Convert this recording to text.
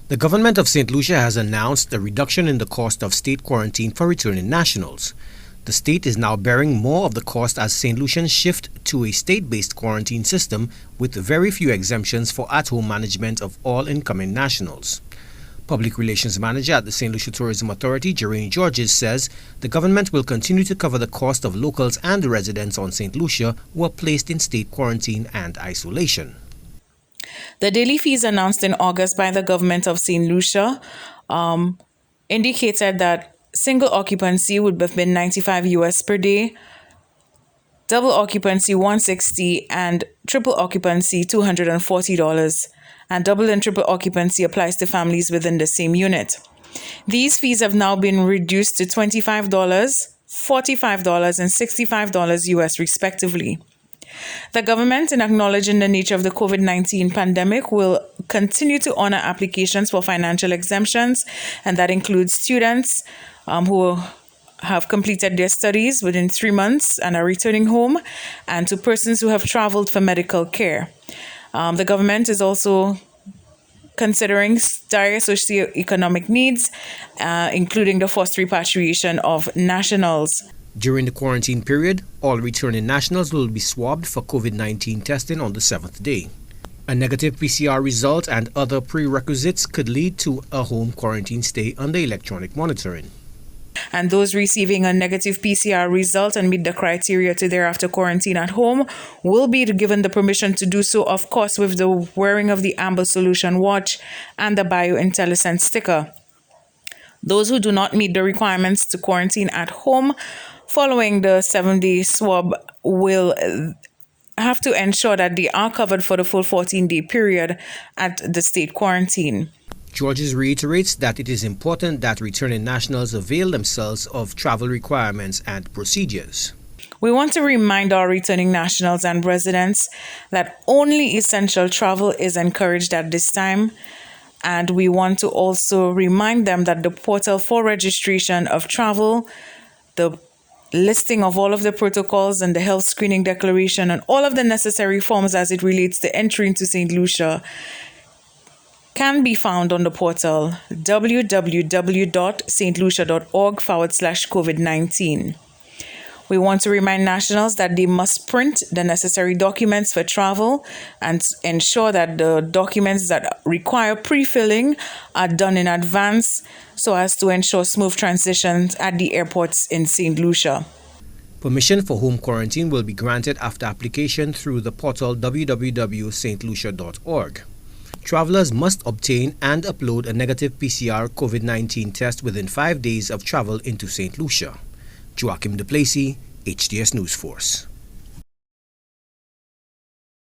The government of St. Lucia has announced a reduction in the cost of state quarantine for returning nationals. The state is now bearing more of the cost as St. Lucians shift to a state-based quarantine system with very few exemptions for at-home management of all incoming nationals. Public Relations Manager at the St. Lucia Tourism Authority, Jeremy Georges, says the government will continue to cover the cost of locals and residents on St. Lucia who are placed in state quarantine and isolation. The daily fees announced in August by the government of St. Lucia indicated that single occupancy would have been $95 US per day, double occupancy $160, and triple occupancy $240. And double and triple occupancy applies to families within the same unit. These fees have now been reduced to $25, $45, and $65 US respectively. The government, in acknowledging the nature of the COVID-19 pandemic, will continue to honor applications for financial exemptions, and that includes students who have completed their studies within 3 months and are returning home, and to persons who have traveled for medical care. The government is also considering dire socioeconomic needs, including the forced repatriation of nationals. During the quarantine period, all returning nationals will be swabbed for COVID-19 testing on the 7th day. A negative PCR result and other prerequisites could lead to a home quarantine stay under electronic monitoring. And those receiving a negative PCR result and meet the criteria to thereafter quarantine at home will be given the permission to do so, of course, with the wearing of the Amber Solution watch and the BioIntelliSense sticker. Those who do not meet the requirements to quarantine at home following the 7-day swab will have to ensure that they are covered for the full 14-day period at the state quarantine. Georges reiterates that it is important that returning nationals avail themselves of travel requirements and procedures. We want to remind our returning nationals and residents that only essential travel is encouraged at this time. And we want to also remind them that the portal for registration of travel, the listing of all of the protocols and the health screening declaration and all of the necessary forms as it relates to entry into St. Lucia can be found on the portal www.stlucia.org/COVID-19. We want to remind nationals that they must print the necessary documents for travel and ensure that the documents that require pre-filling are done in advance so as to ensure smooth transitions at the airports in St. Lucia. Permission for home quarantine will be granted after application through the portal www.stlucia.org. Travelers must obtain and upload a negative PCR COVID-19 test within 5 days of travel into St. Lucia. Joachim Duplessis, HTS News Force.